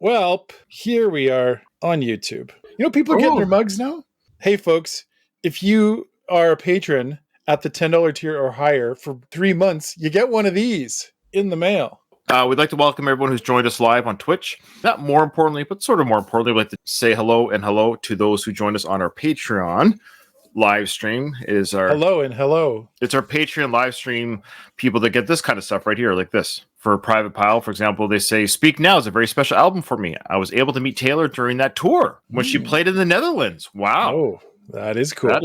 Welp, here we are on YouTube. You know, people are getting their mugs now. Hey, folks, if you are a patron at the $10 tier or higher for 3 months, you get one of these in the mail. We'd like to welcome everyone who's joined us live on Twitch. Not more importantly, but sort of more importantly, we'd like to say hello to those who joined us on our Patreon live stream. Is our hello. It's our Patreon live stream people that get this kind of stuff right here, like this. For Private Pile, for example, they say, Speak Now is a very special album for me. I was able to meet Taylor during that tour when she played in the Netherlands. Wow. Oh, that is cool.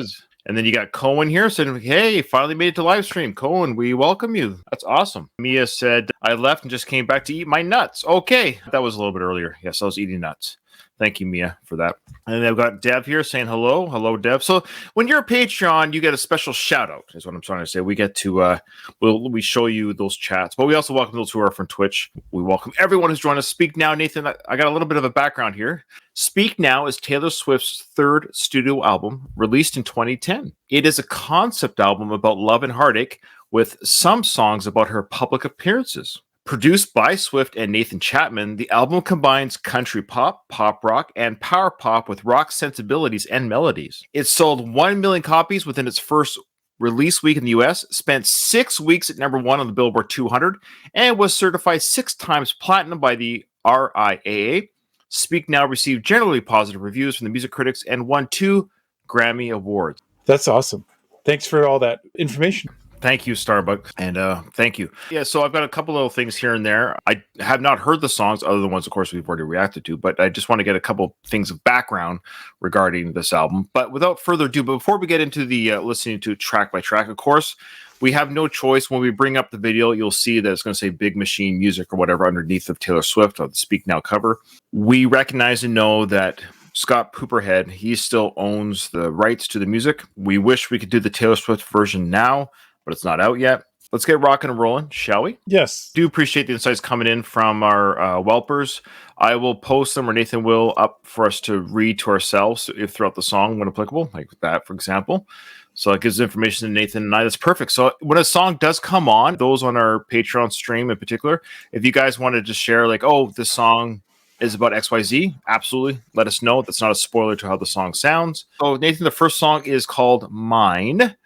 And then you got Cohen here saying, hey, finally made it to live stream. Cohen, we welcome you. That's awesome. Mia said, I left and just came back to eat my nuts. Okay. That was a little bit earlier. Yes, I was eating nuts. Thank you, Mia, for that. And then I've got Dev here saying hello. Hello, Dev. So when you're a Patreon, you get a special shout out, is what I'm trying to say. We get to, we show you those chats, but we also welcome those who are from Twitch. We welcome everyone who's joined us. Speak Now, Nathan, I got a little bit of a background here. Speak Now is Taylor Swift's third studio album, released in 2010. It is a concept album about love and heartache with some songs about her public appearances. Produced by Swift and Nathan Chapman, the album combines country pop, pop rock, and power pop with rock sensibilities and melodies. It sold 1 million copies within its first release week in the US, spent 6 weeks at number 1 on the Billboard 200, and was certified 6 times platinum by the RIAA. Speak Now received generally positive reviews from the music critics and won 2 Grammy Awards. That's awesome. Thanks for all that information. Thank you, Starbucks, and thank you. Yeah, so I've got a couple little things here and there. I have not heard the songs, other than ones, of course, we've already reacted to, but I just want to get a couple things of background regarding this album. But without further ado, before we get into the listening to track by track, of course, we have no choice. When we bring up the video, you'll see that it's going to say Big Machine Music or whatever underneath of Taylor Swift on the Speak Now cover. We recognize and know that Scott Pooperhead, he still owns the rights to the music. We wish we could do the Taylor Swift version now, but it's not out yet. Let's get rocking and rolling, shall we? Yes. Do appreciate the insights coming in from our Welpers. I will post them, or Nathan will, up for us to read to ourselves if throughout the song when applicable, like that, for example. So it gives information to Nathan and I. That's perfect. So when a song does come on, those on our Patreon stream in particular, if you guys wanted to share, like, oh, this song is about XYZ, absolutely. Let us know. That's not a spoiler to how the song sounds. So Nathan, the first song is called Mine.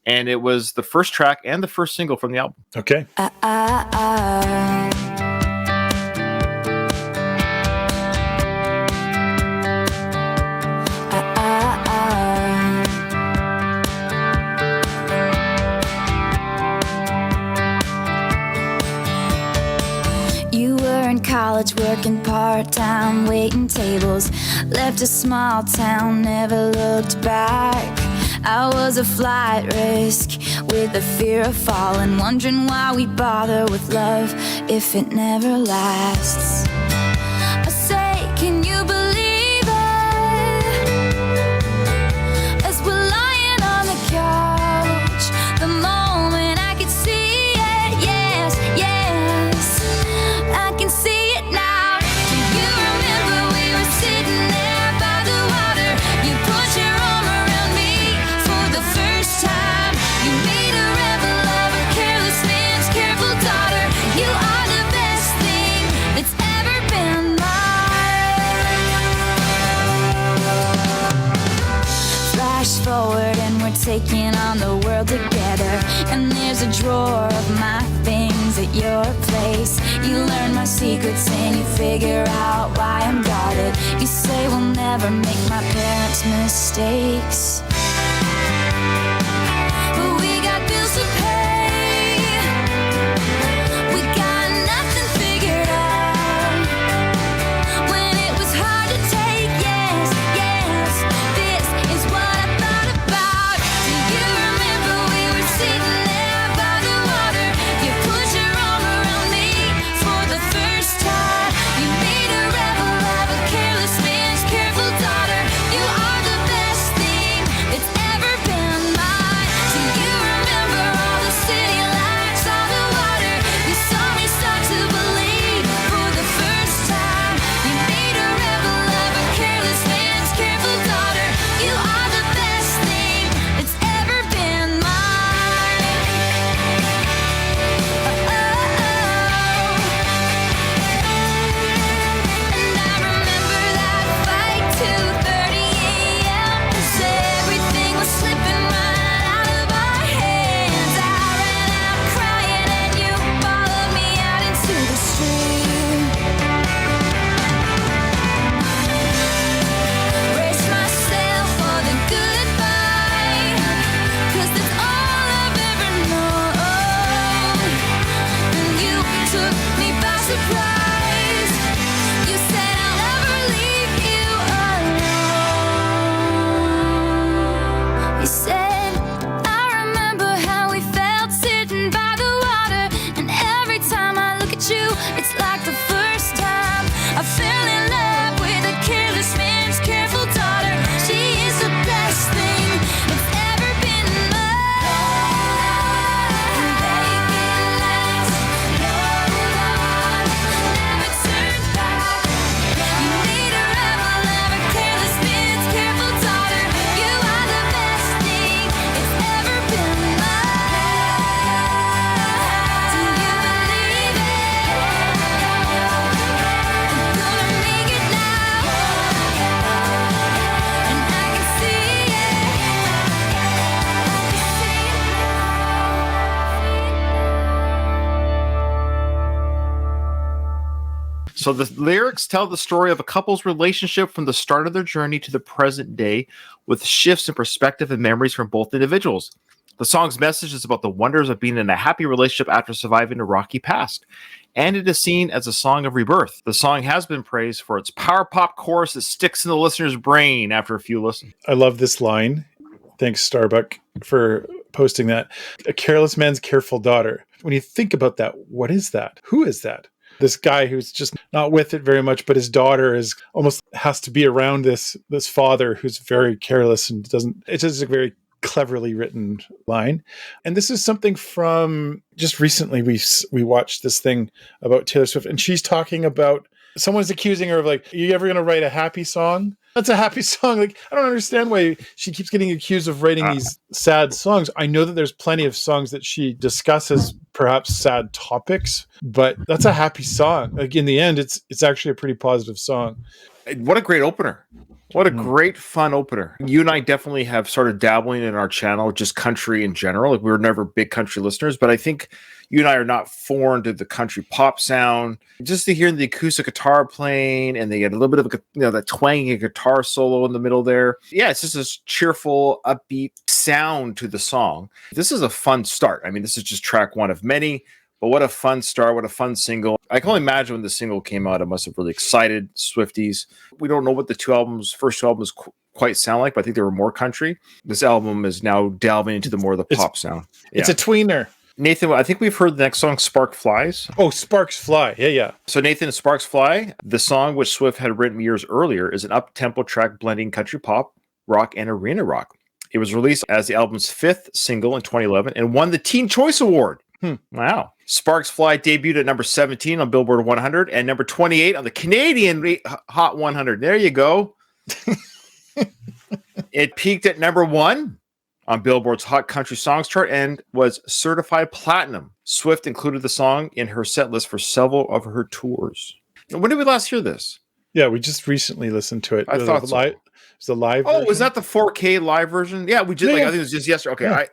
And it was the first track and the first single from the album. Okay. You were in college working part-time, waiting tables, left a small town, never looked back. I was a flight risk with the fear of falling, wondering why we bother with love if it never lasts. I say, can you believe it? As we're lying on the couch, the moment I could see it, yes, I can see it now. Do you remember we were sitting there by the water? You put your arm around me for the first time. You made a rebel of a careless man's careful daughter. You are the best thing that's ever been mine. Flash forward and we're taking on the world together. And there's a drawer of my things at your place. You learn my secrets and you figure out why I'm guarded. You say we'll never make my parents' mistakes. But we got bills to pay. We got nothing figured out. When it was hard to take, yes, this is what I thought about. Do you remember we were sitting there by the water? You put your arm around me for the first time. You made a rebel of a careless man's careful daughter. You are the best thing It's like the first time I fell in love with a careless man's careful daughter. She is the best thing that's ever been mine. Make it last, hold on, never turn back. You need a rebel, never careless man's careful daughter. You are the best thing that's ever been mine. Do you believe it? I'm gonna make it now, and I can see it. So the lyrics tell the story of a couple's relationship from the start of their journey to the present day, with shifts in perspective and memories from both individuals. The song's message is about the wonders of being in a happy relationship after surviving a rocky past, and it is seen as a song of rebirth. The song has been praised for its power pop chorus that sticks in the listener's brain after a few listens. I love this line. Thanks, Starbuck, for posting that. A careless man's careful daughter. When you think about that, what is that? Who is that? This guy who's just not with it very much, but his daughter is almost has to be around this father who's very careless and doesn't. It's just a very cleverly written line. And this is something from just recently. We watched this thing about Taylor Swift, and she's talking about someone's accusing her of like, are you ever going to write a happy song? That's a happy song. Like, I don't understand why she keeps getting accused of writing these sad songs. I know that there's plenty of songs that she discusses perhaps sad topics, but that's a happy song. Like, in the end, it's actually a pretty positive song. What a great opener. What a great, fun opener. You and I definitely have started dabbling in our channel, just country in general. Like, we were never big country listeners, but I think you and I are not foreign to the country pop sound. Just to hear the acoustic guitar playing, and they get a little bit of that twangy guitar solo in the middle there. Yeah, it's just this cheerful, upbeat sound to the song. This is a fun start. I mean, this is just track one of many. But what a fun start, what a fun single. I can only imagine when the single came out, it must have really excited Swifties. We don't know what the first two albums quite sound like, but I think they were more country. This album is now delving into the more of the pop sound. Yeah. It's a tweener. Nathan, I think we've heard the next song, Spark Flies. Oh, Sparks Fly. Yeah. So Nathan, Sparks Fly, the song which Swift had written years earlier, is an up-tempo track blending country pop, rock, and arena rock. It was released as the album's fifth single in 2011 and won the Teen Choice Award. Wow. Sparks Fly debuted at number 17 on Billboard 100 and number 28 on the Canadian Hot 100. There you go. It peaked at number 1 on Billboard's Hot Country Songs chart and was certified platinum. Swift included the song in her set list for several of her tours. When did we last hear this? Yeah, we just recently listened to it. I thought so. It's the live version. version? Was that the 4K live version? Yeah, we just I think it was just yesterday. Okay, Yeah.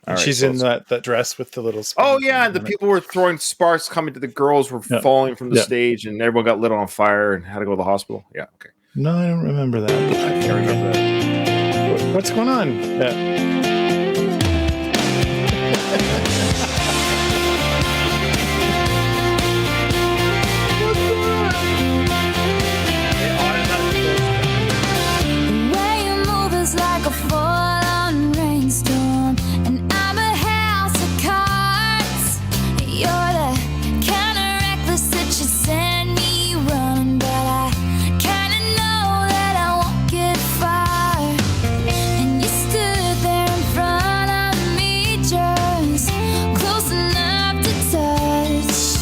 All right, she's so in that dress with the little. Oh yeah, and the people were throwing sparks coming to the girls were falling from the stage, and everyone got lit on fire and had to go to the hospital. Yeah, okay. No, I don't remember that. I can't remember that. What's going on? Yeah. The way you move is like a full-on rainstorm, and I'm a house of cards. You're the kind of reckless that you send me running, but I kind of know that I won't get far. And you stood there in front of me, just close enough to touch,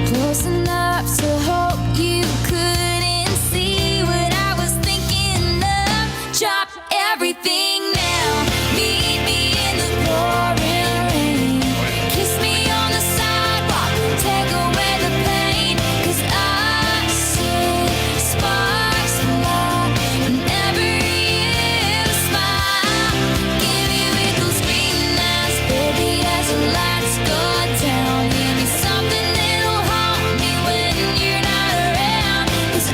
close enough to hope you couldn't see what I was thinking of. Drop everything now, meet me in the pouring rain, kiss me on the sidewalk, take away the pain, 'cause I see sparks fly whenever you smile. Give me with those green eyes, baby, as the lights go down. Give me something that'll haunt me when you're not around, 'cause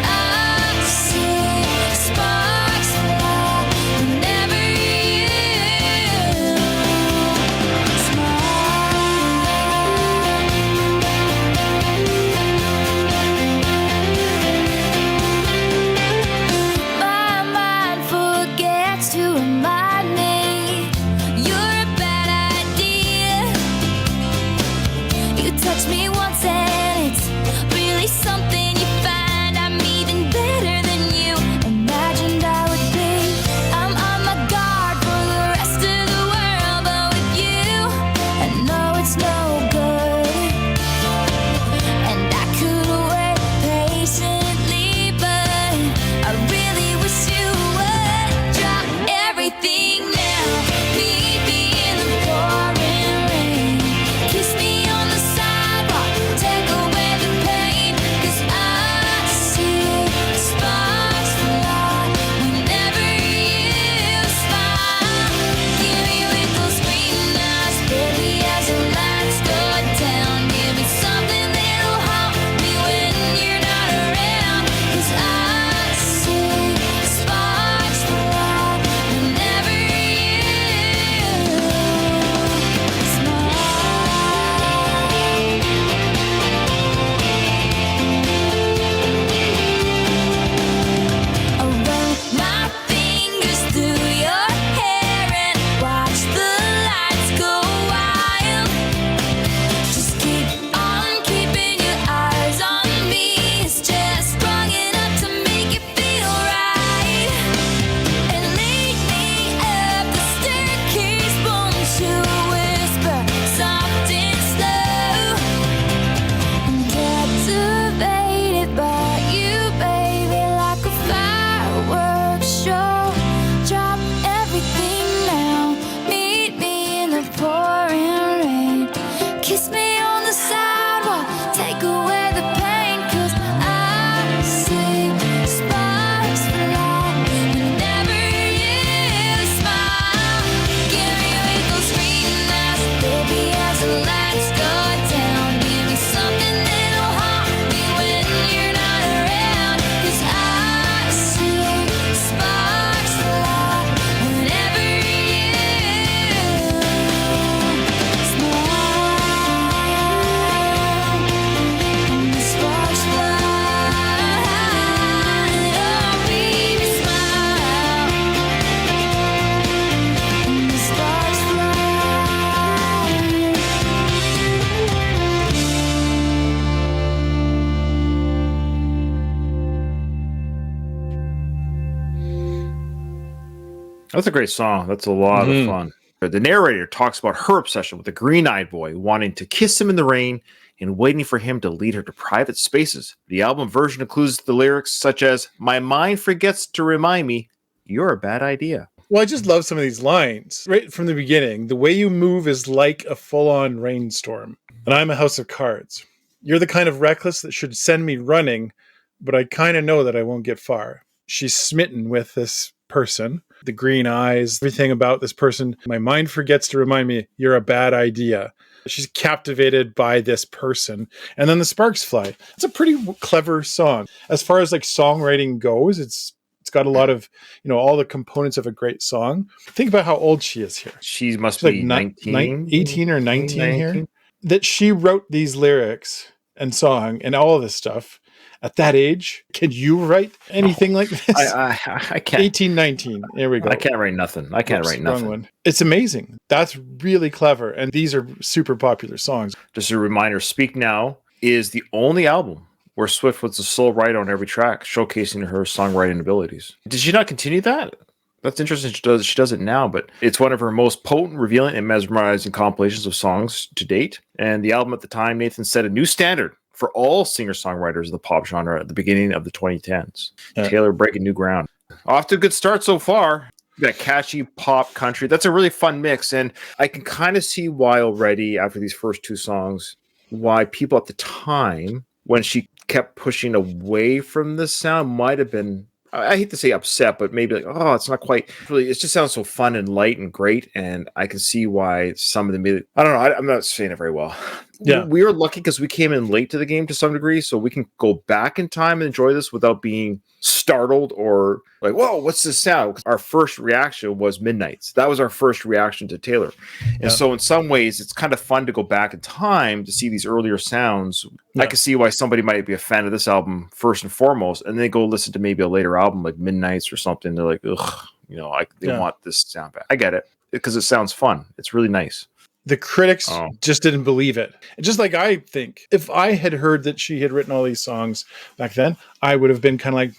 That's a great song. That's a lot of fun. The narrator talks about her obsession with the green-eyed boy, wanting to kiss him in the rain and waiting for him to lead her to private spaces. The album version includes the lyrics such as, "My mind forgets to remind me you're a bad idea." Well, I just love some of these lines right from the beginning. The way you move is like a full-on rainstorm, and I'm a house of cards. You're the kind of reckless that should send me running, but I kind of know that I won't get far. She's smitten with this person, the green eyes, everything about this person. My mind forgets to remind me you're a bad idea. She's captivated by this person. And then the sparks fly. It's a pretty clever song. As far as like songwriting goes, it's got a lot of, all the components of a great song. Think about how old she is here. She's She's be like 19? 18 or 19 here. 19? That she wrote these lyrics and song and all of this stuff at that age. Can you write anything like this? I can't. 18, 19. There we go. I can't write nothing. I can't write nothing. One. It's amazing. That's really clever. And these are super popular songs. Just a reminder, Speak Now is the only album where Swift was the sole writer on every track, showcasing her songwriting abilities. Did she not continue that? That's interesting. She does it now, but it's one of her most potent, revealing, and mesmerizing compilations of songs to date. And the album at the time, Nathan, set a new standard for all singer-songwriters of the pop genre at the beginning of the 2010s. Yeah. Taylor breaking new ground. Off to a good start so far. That catchy pop country. That's a really fun mix. And I can kind of see why already, after these first two songs, why people at the time, when she kept pushing away from this sound, might have been, I hate to say upset, but maybe like, oh, it's not quite really, it just sounds so fun and light and great. And I can see why some of them, I don't know, I'm not saying it very well. Yeah. We were lucky because we came in late to the game to some degree, so we can go back in time and enjoy this without being startled or like, whoa, what's this sound? Our first reaction was Midnights. That was our first reaction to Taylor. And so in some ways, it's kind of fun to go back in time to see these earlier sounds. Yeah. I can see why somebody might be a fan of this album first and foremost, and then go listen to maybe a later album like Midnights or something. They're like, ugh, they want this sound back. I get it because it sounds fun. It's really nice. The critics just didn't believe it. Just like I think, if I had heard that she had written all these songs back then, I would have been kind of like,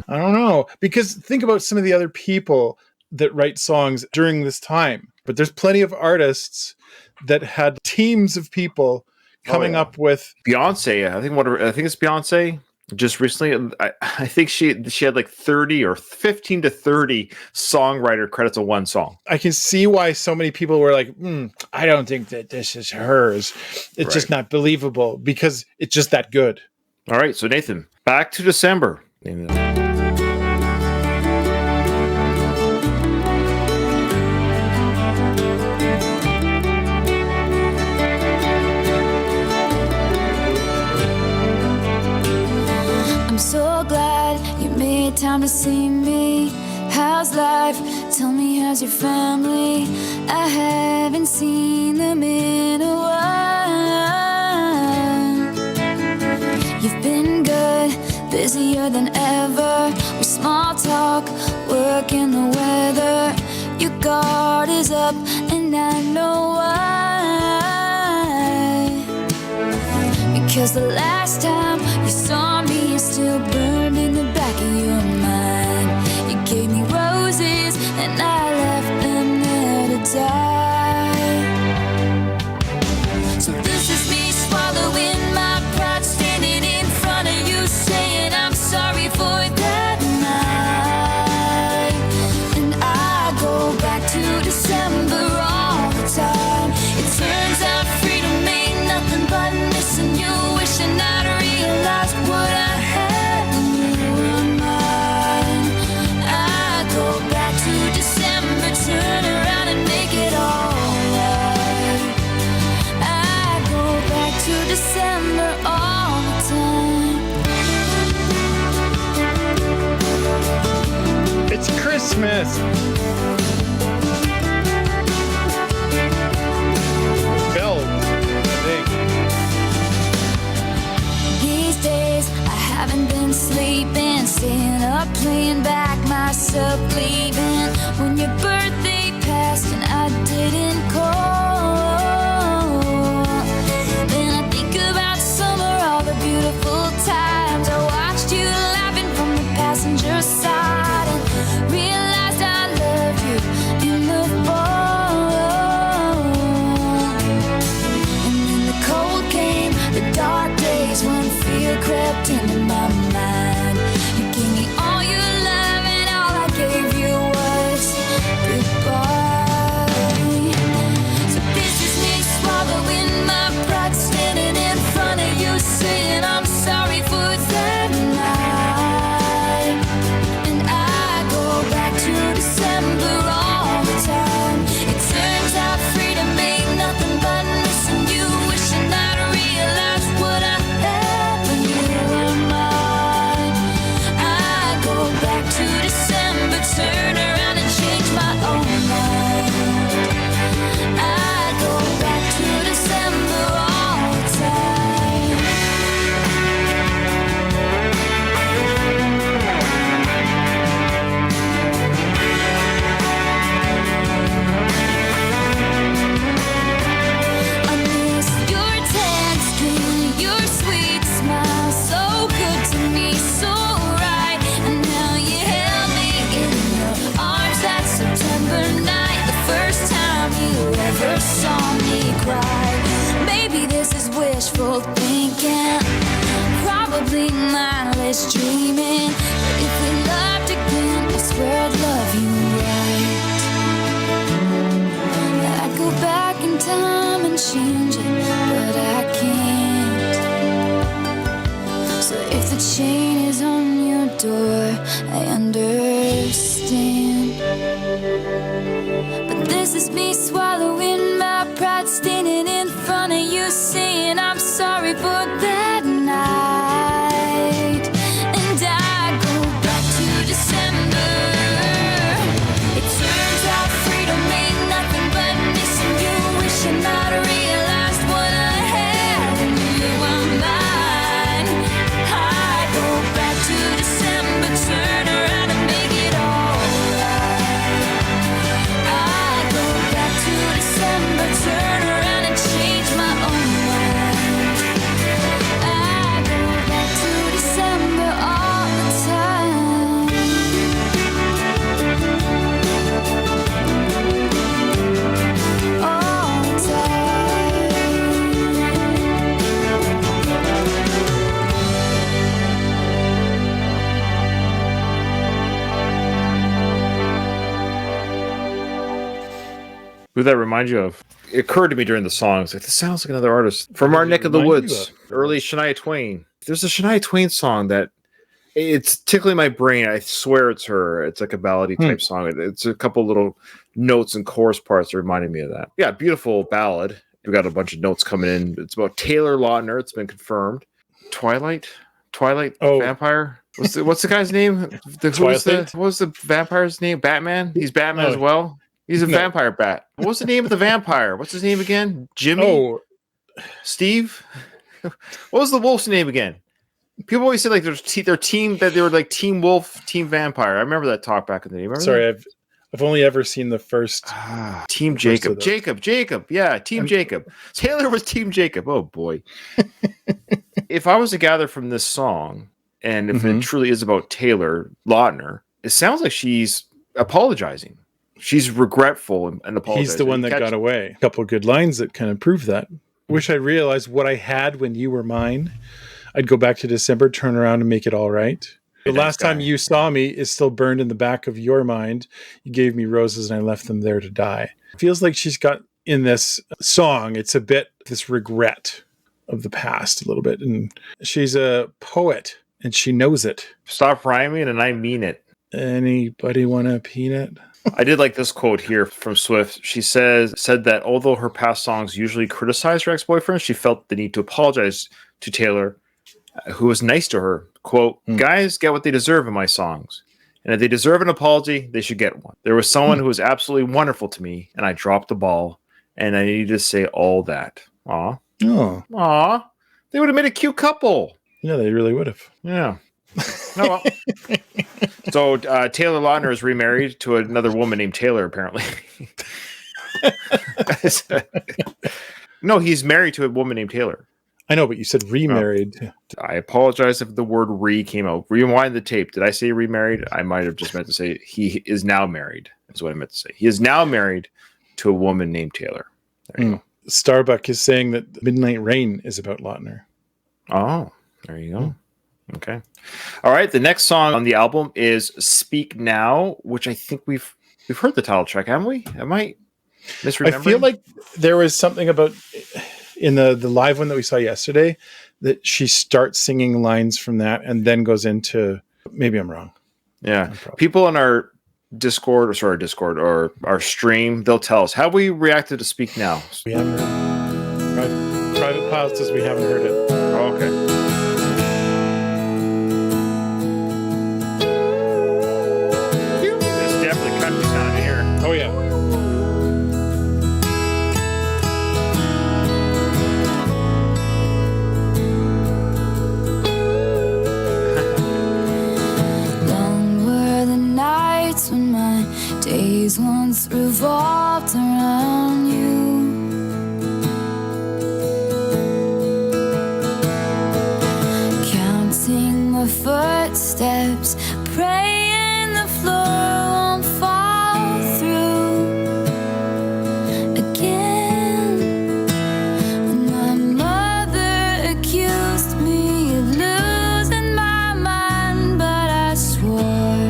I don't know. Because think about some of the other people that write songs during this time. But there's plenty of artists that had teams of people coming up with Beyonce. I think it's Beyonce. Just recently, I think she had like 30 or 15 to 30 songwriter credits on one song. I can see why so many people were like, I don't think that this is hers. It's just not believable because it's just that good. All right. So Nathan, back to December. Time to see me. How's life? Tell me, how's your family? I haven't seen them in a while. You've been good, busier than ever. With small talk, work in the weather. Your guard is up, and I know why. Because the last time you saw me, it's still burned in the back of your mind. You gave me roses, and I left them there to die. So this is me swallowing my pride, standing in front of you, saying I'm sorry for that night. And I go back to December all the time. It turns out freedom ain't nothing but missing you, wishing I'd realized what I had when you were mine. I go back to December, turn around and make it all right. I go back to December all the time. It's Christmas. Bells, I think. These days I haven't been sleeping, staying up, playing back myself, leaving when your birthday passed and I didn't call. Then I think about summer, all the beautiful times I watched you laughing from the passenger side, and realized I love saying I'm sorry for that night. And I go back to December all the time. It turns out freedom ain't nothing but missing you, wishing I'd realized what I had when you were mine. I go back to December, turn around and change my own mind. I go back to December all the time. I miss your tan skin, your sweet smile, so good to me, so right. And now you held me in your arms that September night, the first time you ever saw me cry. Maybe this is wishful thinking, probably mindless dreaming. But if we loved again, I swear I'd love you right. I'd go back in time and change it, but I can't. So if the chain is on your door, I understand. But this is me swallowing my pride, standing in front of you, saying I'm sorry for that night. And I go back to December. It turns out freedom ain't nothing but missing you, wishing I'd realized what I had when you were mine. I go back to December, turn around and make it alright. I go back to December, turn around and change my own mind. I go back to December all the time. All the time. Who that remind you of? It occurred to me during the songs, like this sounds like another artist from our neck of the remind you woods. of? Early Shania Twain. There's a Shania Twain song that it's tickling my brain. I swear it's her. It's like a ballady type song. It's a couple little notes and chorus parts that reminded me of that. Yeah, beautiful ballad. We got a bunch of notes coming in. It's about Taylor Lautner. It's been confirmed. Twilight Oh. Vampire. What's the guy's name? What was the vampire's name? Batman. He's Batman as well. He's a vampire bat. What's the name of the vampire? What's his name again? Jimmy? Oh, Steve? What was the wolf's name again? People always say like their team that they were like Team Wolf, Team Vampire. I remember that talk back in the day. Remember sorry, that? I've only ever seen the first. Team first of Jacob. those. Jacob. Yeah, Team Jacob. Taylor was Team Jacob. Oh boy. If I was to gather from this song, and if it truly is about Taylor Lautner, it sounds like she's apologizing. She's regretful and apologizing. He's the one that got away. A couple of good lines that kind of prove that. Wish I realized what I had when you were mine. I'd go back to December, turn around and make it all right. The last time you saw me is still burned in the back of your mind. You gave me roses and I left them there to die. Feels like she's got in this song, it's a bit this regret of the past a little bit. And she's a poet and she knows it. Stop rhyming and I mean it. Anybody want a peanut? I did like this quote here from Swift. She said that although her past songs usually criticize her ex-boyfriend, she felt the need to apologize to Taylor, who was nice to her. Quote, guys get what they deserve in my songs. And if they deserve an apology, they should get one. There was someone who was absolutely wonderful to me, and I dropped the ball, and I needed to say all that. Aw. Oh. Aw. They would have made a cute couple. Yeah, they really would have. Yeah. Oh, well. So Taylor Lautner is remarried to another woman named Taylor, apparently. No, he's married to a woman named Taylor. I know, but you said remarried. Oh. I apologize if the word re came out. Rewind the tape. Did I say remarried? I might have just meant to say he is now married. That's what I meant to say. He is now married to a woman named Taylor. There you go. Starbuck is saying that Midnight Rain is about Lautner. Oh, there you go. Okay. All right. The next song on the album is Speak Now, which I think we've heard the title track, haven't we? Am I misremembering? I feel like there was something about in the live one that we saw yesterday that she starts singing lines from that and then goes into, maybe I'm wrong. Yeah. People in our Discord or our stream, they'll tell us, have we reacted to Speak Now? We haven't heard it. Private Pile says we haven't heard it. Oh, okay. There's definitely country sound here. Oh, yeah. Long were the nights when my days once revolved around you. Counting my footsteps, praying the floor won't fall through again. My mother accused me of losing my mind, but I swore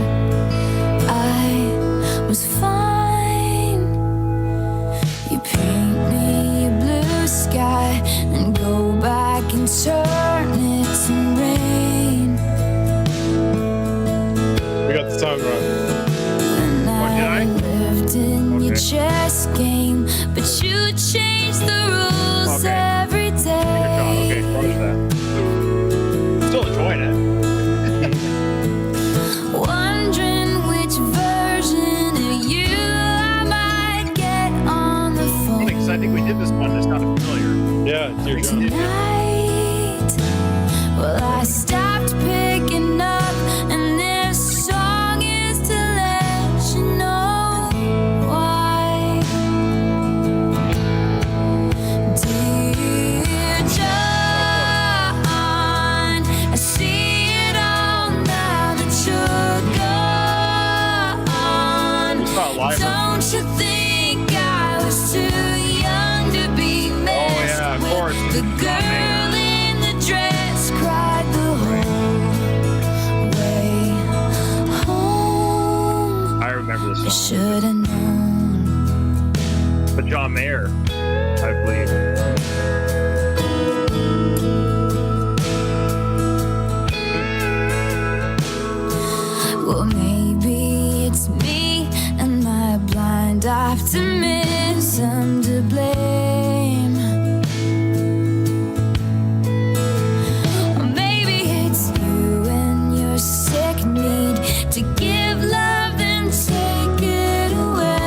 I was fine. You paint me a blue sky and go back and turn it to rain. We got the song wrong. When did I? I lived in your Okay. chess game, but you changed the rules Okay. every Good job. Okay, day. roger that. Still enjoying it. Wondering which version of you I might get on the phone Because I think we did this one. It's not familiar. Yeah, Dear John. tonight. Well, I stopped picking up, and this song is to let you know why. Dear John, I see it all now that you're gone. It's not live. Don't you think I was too young to be messed yeah, of with? course. The girl in the dress cried the whole way home. I remember I this song. should have known. But John Mayer, I believe. Well, maybe it's me and my blind optimism to blame. Or maybe it's you and your sick need to give love and take it away.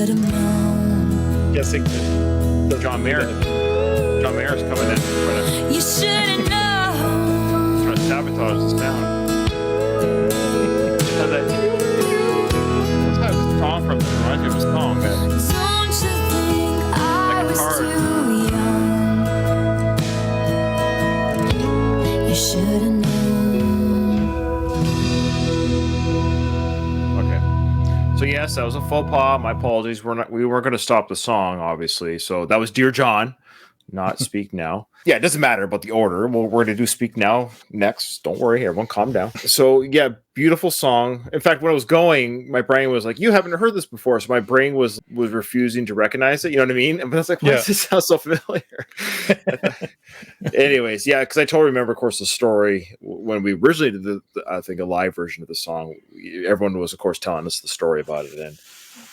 should have known. Guessing that John Mayer. John Mayer's coming in. You should have known. Trying to sabotage this town. That's how it was Kong from the run. It was Kong, man. Don't you think I Like a was card. too young? You should have known. Okay. So yes, that was a faux pas. My apologies. We weren't going to stop the song, obviously. So that was Dear John, not Speak Now. Yeah, it doesn't matter about the order. We're going to do Speak Now next. Don't worry, everyone, calm down. So yeah, beautiful song. In fact, when I was going, my brain was like, "You haven't heard this before," so my brain was refusing to recognize it. You know what I mean? But I was like, "Why does this sound so familiar?" Anyways, yeah, because I totally remember, of course, the story when we originally did I think a live version of the song. Everyone was, of course, telling us the story about it, and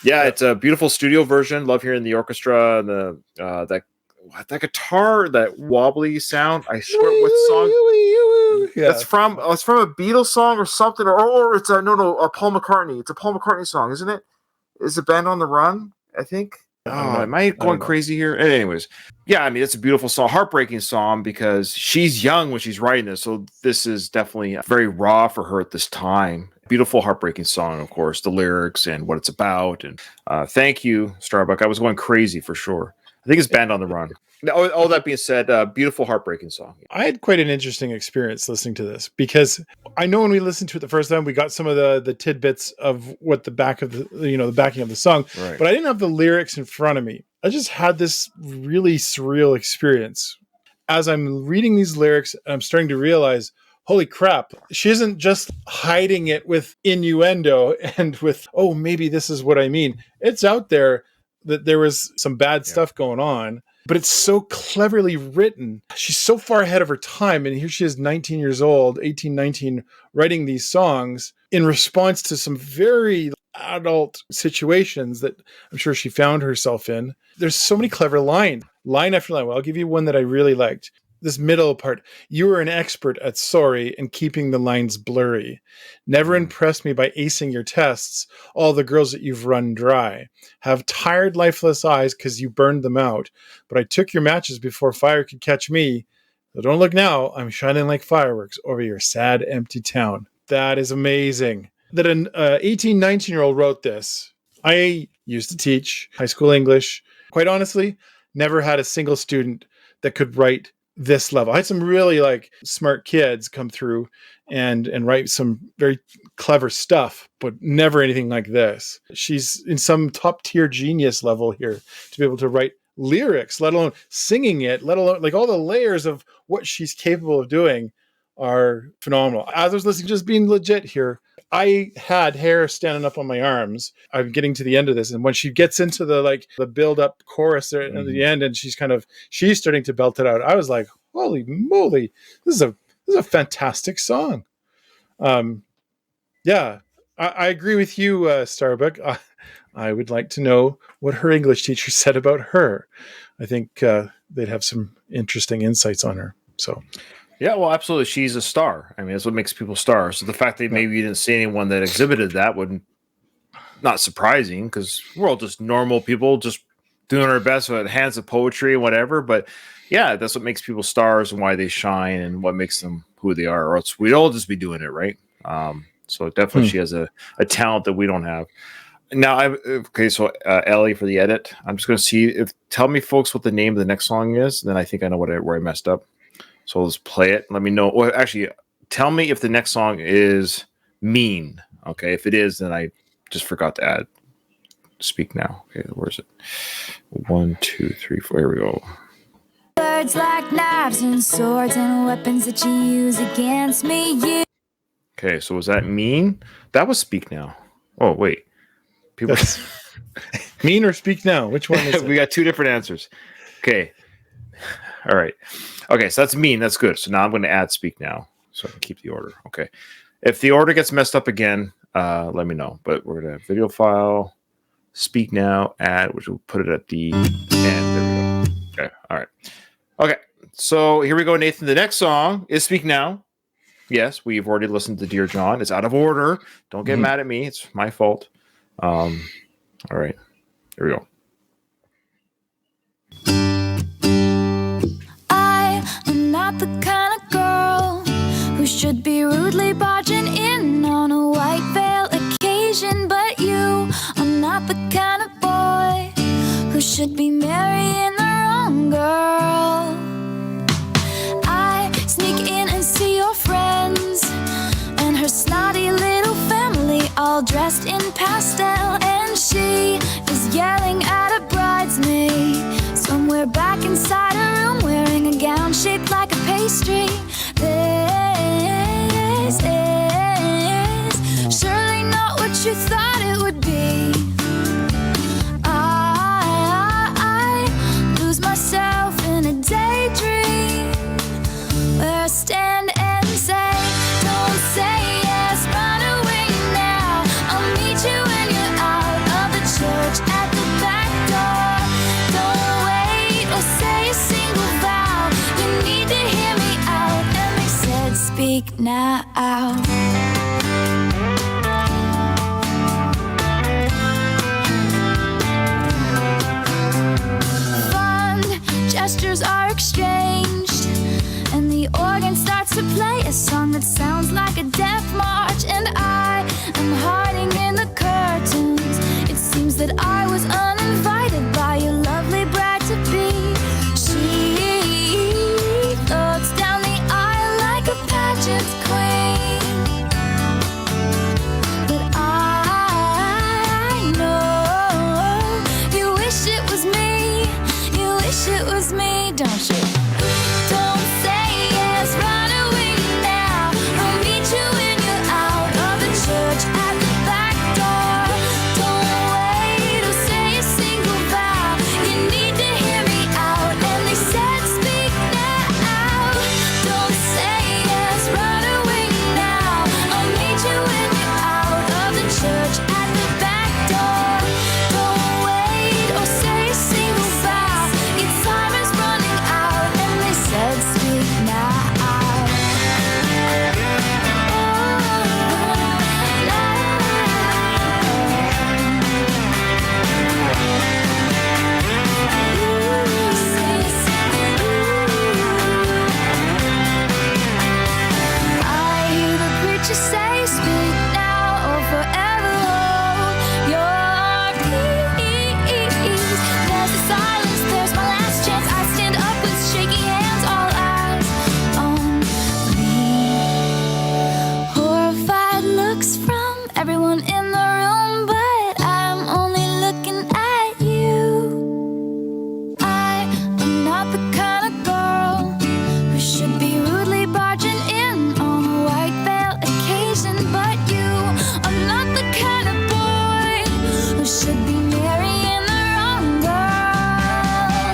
yeah, it's a beautiful studio version. Love hearing the orchestra and the that guitar, that wobbly sound. I swear, what song? Yeah. It's from a Beatles song or something, or it's a Paul McCartney. It's a Paul McCartney song, isn't it? Is the band on the run? I think. Am I going crazy here? Anyways, yeah, I mean, it's a beautiful song, heartbreaking song because she's young when she's writing this, so this is definitely very raw for her at this time. Beautiful, heartbreaking song, of course, the lyrics and what it's about. And thank you, Starbuck. I was going crazy for sure. I think it's Band on the Run. All that being said, beautiful, heartbreaking song. I had quite an interesting experience listening to this because I know when we listened to it the first time, we got some of the tidbits of what the back of the backing of the song, Right. but I didn't have the lyrics in front of me. I just had this really surreal experience. As I'm reading these lyrics, I'm starting to realize, holy crap, she isn't just hiding it with innuendo and with, oh, maybe this is what I mean. It's out there that there was some bad stuff going on, but it's so cleverly written. She's so far ahead of her time. And here she is 19 years old, 18, 19, writing these songs in response to some very adult situations that I'm sure she found herself in. There's so many clever line after line. Well, I'll give you one that I really liked. This middle part, you were an expert at sorry and keeping the lines blurry. Never impressed me by acing your tests. All the girls that you've run dry have tired, lifeless eyes because you burned them out. But I took your matches before fire could catch me. So don't look now. I'm shining like fireworks over your sad, empty town. That is amazing. That an 18, 19-year-old wrote this. I used to teach high school English. Quite honestly, never had a single student that could write this level. I had some really smart kids come through and write some very clever stuff, but never anything like this. She's in some top tier genius level here to be able to write lyrics, let alone singing it, let alone all the layers of what she's capable of doing are phenomenal. As I was listening, just being legit here, I had hair standing up on my arms. I'm getting to the end of this, and when she gets into the build up chorus there at the end, and she's starting to belt it out, I was like, "Holy moly, this is a fantastic song." Yeah, I agree with you, Starbuck. I would like to know what her English teacher said about her. I think they'd have some interesting insights on her. So. Yeah, well, absolutely. She's a star. I mean, that's what makes people stars. So the fact that maybe you didn't see anyone that exhibited that wouldn't not surprising because we're all just normal people just doing our best with hands of poetry and whatever. But yeah, that's what makes people stars and why they shine and what makes them who they are. Or else we'd all just be doing it, right? So definitely she has a talent that we don't have. Now, so Ellie for the edit. I'm just going to see tell me, folks, what the name of the next song is. Then I think I know where I messed up. So let's play it. Let me know. Well, actually, tell me if the next song is Mean. Okay, if it is, then I just forgot to add Speak Now. Okay, where is it? 1, 2, 3, 4. Here we go. Words like knives and swords and weapons that you use against me. Okay, so was that Mean? That was Speak Now. Oh, wait. People Mean or Speak Now? Which one is it? We got two different answers. Okay. All right. Okay, so that's Mean. That's good. So now I'm going to add Speak Now so I can keep the order. Okay. If the order gets messed up again, let me know. But we're going to video file, Speak Now, add, which we'll put it at the end. There we go. Okay. All right. Okay. So here we go, Nathan. The next song is Speak Now. Yes, we've already listened to Dear John. It's out of order. Don't get mad at me. It's my fault. All right. Here we go. I am not the kind of girl who should be rudely barging in on a white veil occasion, but you are not the kind of boy who should be marrying the wrong girl. I sneak in and see your friends and her snotty little family all dressed in pastel, and she is yelling at a bridesmaid somewhere back inside a room wearing a gown shaped like a pastry. This is surely not what you thought it would be. I lose myself in a daydream where I stand and say, don't say yes, run away now. I'll meet you when you're out of the church at the back door. Don't wait or say a single vow. You need to hear me out. And they said, speak now. Gestures are exchanged, and the organ starts to play a song that sounds like a death march. And I am hiding in the curtains. It seems that I was uninvited by your lovely bride-to-be. She floats down the aisle like a pageant queen, but I know you wish it was me. You wish it was me, don't you? Don't say yes, run away now. I'll meet you when you're out of the church at the back door. Don't wait or say a single vow. You need to hear me out. And they said, speak now. Don't say yes, run away now. I'll meet you when you're out of the church at the back door. Don't wait or say a single vow. Your time is running out. And they said, speak now. I hear the preacher say, speak now or forever hold your peace. There's the silence, there's my last chance. I stand up with shaky hands, all eyes on me. Horrified looks from everyone in the room, but I'm only looking at you. I am not the kind of girl who should be rudely barging in on a white veil occasion, but you are not the kind of boy who should be marrying the wrong girl.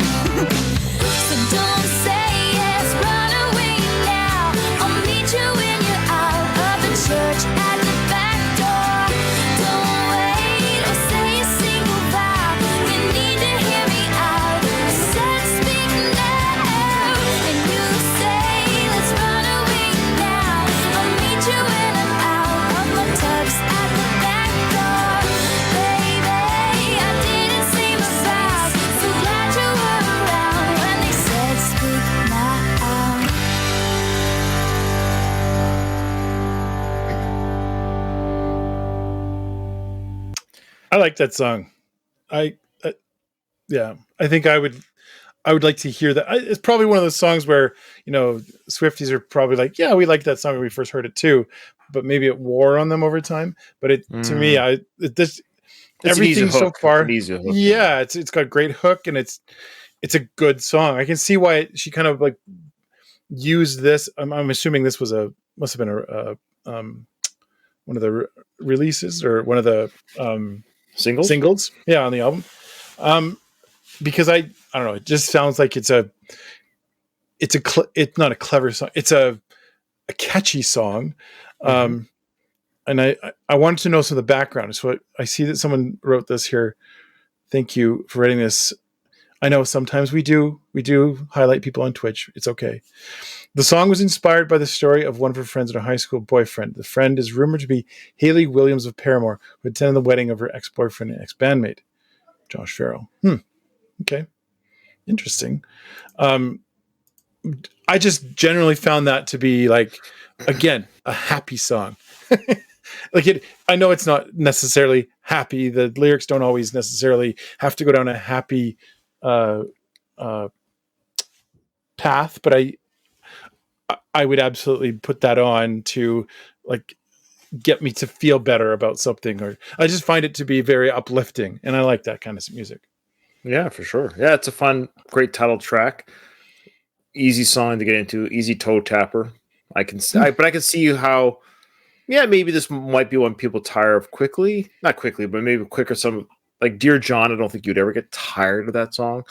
So don't say yes, run away now. I'll meet you when you're out of the church at the back door. Don't wait or say a single vow. You need to hear me out. I said, speak now. And you say, let's run away now. I'll meet you when I'm out of my tubs at the back door. Baby, I didn't say my vows. So glad you were around when they said, speak now. I like that song. Yeah, I think I would like to hear that. It's probably one of those songs where, Swifties are probably like, yeah, we liked that song when we first heard it too, but maybe it wore on them over time. But to me, It's everything an easy so hook. far, It's an easy hook. yeah, it's got a great hook, and it's a good song. I can see why she kind of like used this. I'm assuming this must have been one of the releases or one of the singles, yeah, on the album. Because I don't know, it just sounds like it's not a clever song. It's a catchy song. And I wanted to know some of the background. So I see that someone wrote this here. Thank you for writing this. I know sometimes we do highlight people on Twitch. It's okay. The song was inspired by the story of one of her friends and her high school boyfriend. The friend is rumored to be Hayley Williams of Paramore, who attended the wedding of her ex-boyfriend and ex-bandmate. Josh Farrell. Okay. Interesting. I just generally found that to be like, again, a happy song. I know it's not necessarily happy. The lyrics don't always necessarily have to go down a happy path, but I would absolutely put that on to like get me to feel better about something, or I just find it to be very uplifting, and I like that kind of music. Yeah, for sure. Yeah, it's a fun, great title track. Easy song to get into, easy toe tapper. But I can see how. Yeah, maybe this might be one people tire of quickly. Not quickly, but maybe quicker. Some like Dear John, I don't think you'd ever get tired of that song.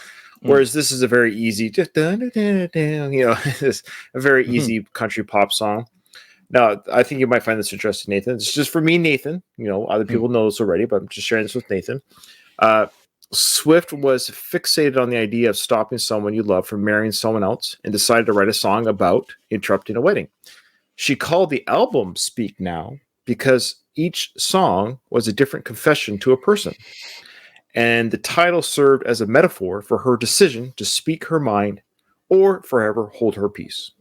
Whereas this is a very easy, just it's a very easy country pop song. Now, I think you might find this interesting, Nathan. It's just for me, Nathan. Other people know this already, but I'm just sharing this with Nathan. Swift was fixated on the idea of stopping someone you love from marrying someone else and decided to write a song about interrupting a wedding. She called the album Speak Now because each song was a different confession to a person. And the title served as a metaphor for her decision to speak her mind or forever hold her peace.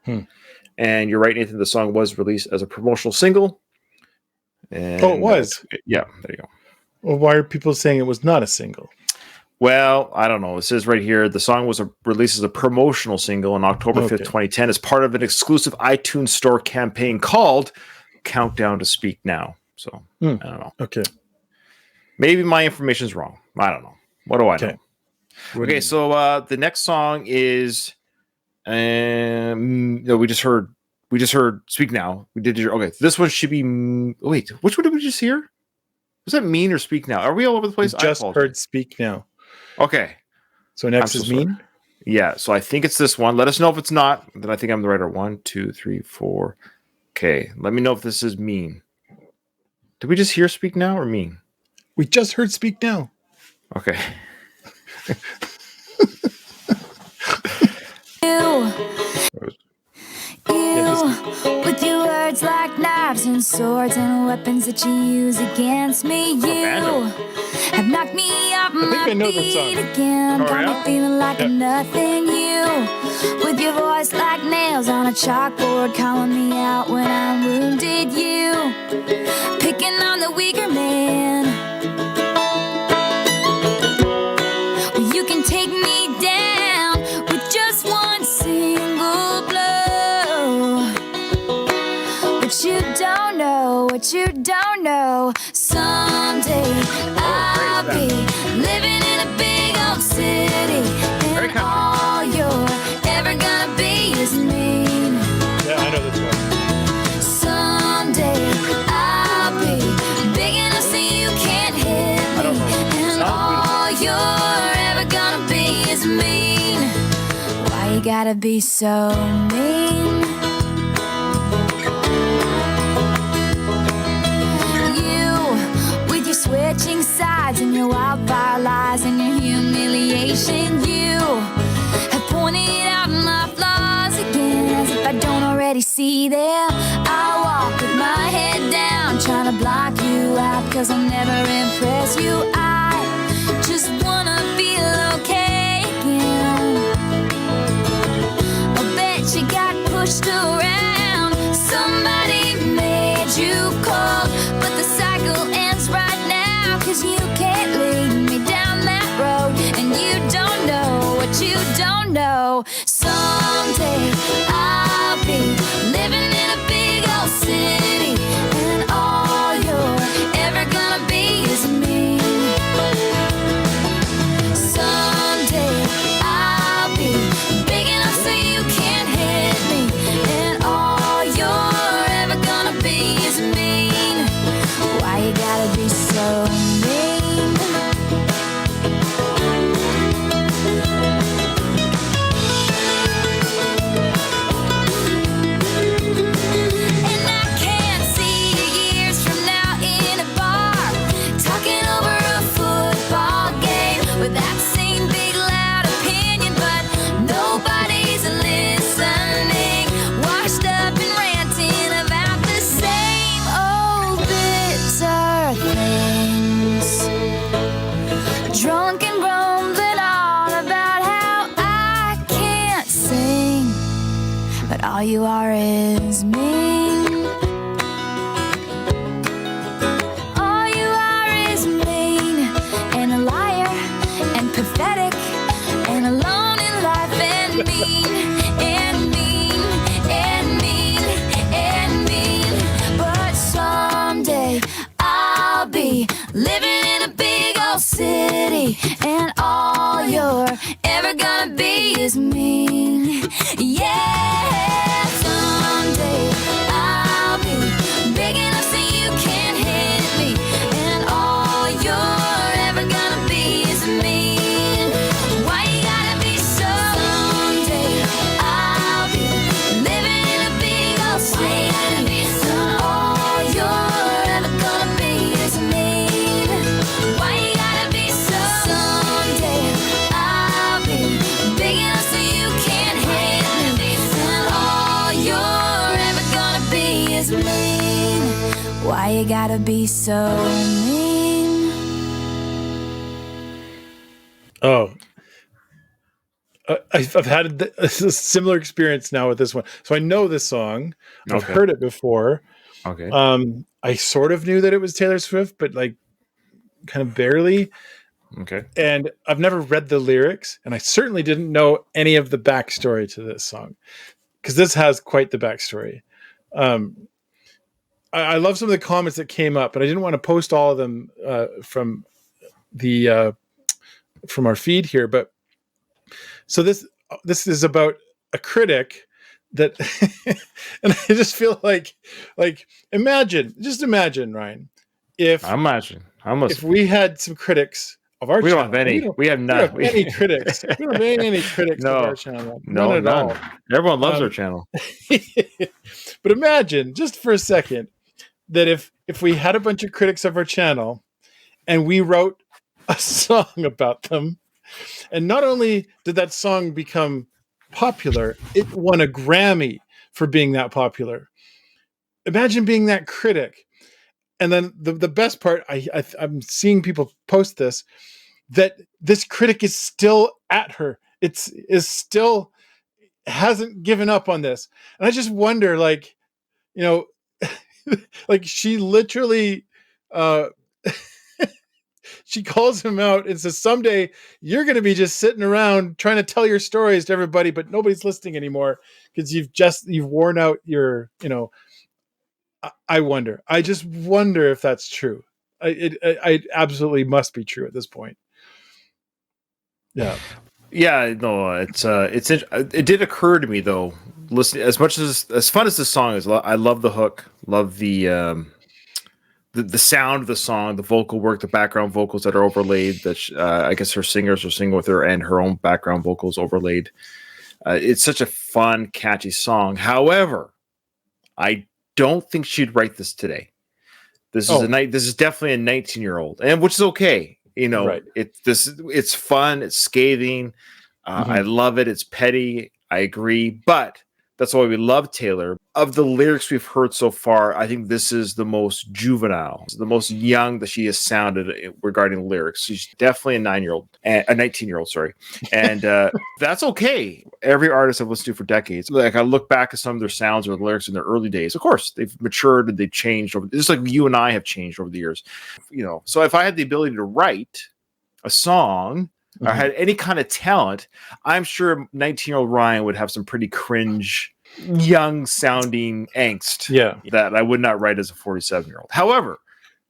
And you're right, Nathan, the song was released as a promotional single. And it was? Yeah, there you go. Well, why are people saying it was not a single? Well, I don't know. It says right here, the song was released as a promotional single on October 5th, 2010 as part of an exclusive iTunes Store campaign called Countdown to Speak Now. So, I don't know. Okay. Maybe my information is wrong. I don't know. What do I know? Okay, so the next song is we just heard Speak Now. This one should be wait, which one did we just hear? Was that Mean or Speak Now? Are we all over the place? We just heard Speak Now. Okay. So next is Mean? Yeah, so I think it's this one. Let us know if it's not. Then I think I'm the right order. 1, 2, 3, 4. Okay, let me know if this is Mean. Did we just hear Speak Now or Mean? We just heard Speak Now. Okay. With your words like knives and swords and weapons that you use against me, you have knocked me off my feet again. Got me feeling like a nothing. You, with your voice like nails on a chalkboard, calling me out when I'm wounded. You, picking on the weaker man. Well, you can take me down with just one single blow. But you don't know what you don't know. Someday I'll be living in a big old city, and all you're ever gonna be is mean. Yeah, I know this one. Someday I'll be big enough so you can't hit me, and all you're ever gonna be is mean. Why you gotta be so mean? Switching sides and your wildfire lies and your humiliation. You have pointed out my flaws again, as if I don't already see them. I walk with my head down, trying to block you out, cause I'll never impress you. I just wanna feel okay again. I bet you got pushed around, somebody made you cold, but the cycle ends right now. Cause you can't lead me down that road, and you don't know what you don't know. Someday I'll be living in a big old city, and all you're ever gonna be is me. Someday I'll be big enough so you can't hit me, and all you're all you are is mean. All you are is mean and a liar and pathetic and alone in life and mean and mean and mean and mean. But someday I'll be living in a big old city and all you're ever gonna be is mean. Yeah, someday I'll be big enough so you can't hit me and all you're ever gonna be is mean. Why you gotta be so? Someday I'll be living in a big old city and all you're ever gonna be is mean. Why you gotta be so? Someday I'll be big enough so you can't hate me and all you're ever gonna be is mean. Why you gotta be so mean? Oh, I've had a similar experience now with this one. So I know this song. I've Okay. heard it before. Okay. I sort of knew that it was Taylor Swift, but like kind of barely. Okay. And I've never read the lyrics, and I certainly didn't know any of the backstory to this song, because this has quite the backstory. I love some of the comments that came up, but I didn't want to post all of them from our feed here. But so this is about a critic that, and I just feel like imagine, Ryan, if if we had some critics of our We channel. don't have any. We have We none. don't have any critics. We don't have any critics No. of our channel. No, None at none. all. Everyone loves our channel. But imagine just for a second that if we had a bunch of critics of our channel and we wrote a song about them, and not only did that song become popular, it won a Grammy for being that popular. Imagine being that critic. And then the best part, I'm seeing people post this, that this critic is still at her. Is still hasn't given up on this. And I just wonder, like, you know, like she literally she calls him out and says, someday you're going to be just sitting around trying to tell your stories to everybody, but nobody's listening anymore because you've worn out your, you know. I just wonder if that's true. I absolutely must be true at this point. Yeah. Yeah, no, it did occur to me though. Listen, as much as fun as the song is, I love the hook, love the sound of the song, the vocal work, the background vocals that are overlaid. That I guess her singers are singing with her, and her own background vocals overlaid. It's such a fun, catchy song. However, I don't think she'd write this today. This is definitely a 19-year-old, and which is okay. You know, right. It's fun, it's scathing. I love it. It's petty. I agree, but that's why we love Taylor. Of the lyrics we've heard so far, I think this is the most juvenile, the most young that she has sounded regarding lyrics. She's definitely a 19-year-old, sorry. And that's okay. Every artist I've listened to for decades, like I look back at some of their sounds or the lyrics in their early days. Of course, they've matured and they've changed over, just like you and I have changed over the years. You know, so if I had the ability to write a song or had any kind of talent, I'm sure 19-year-old Ryan would have some pretty cringe, young sounding angst that I would not write as a 47-year-old. However,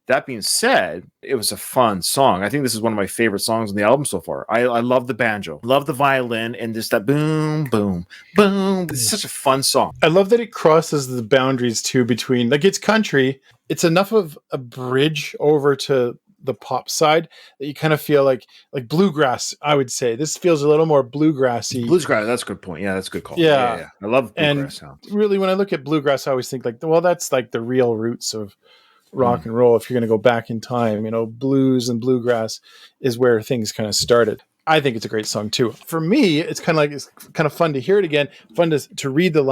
that being said, it was a fun song. I think this is one of my favorite songs on the album so far. I love the banjo, love the violin, and just that boom, boom, boom. It's such a fun song. I love that it crosses the boundaries too between, like, it's country. It's enough of a bridge over to the pop side that you kind of feel like bluegrass. I would say this feels a little more bluegrassy. Bluegrass, that's a good point. Yeah, that's a good call. Yeah. I love bluegrass and sounds. Really, when I look at bluegrass, I always think like, well, that's like the real roots of rock and roll. If you're going to go back in time, you know, blues and bluegrass is where things kind of started. I think it's a great song too. For me, it's kind of fun to hear it again, fun to read the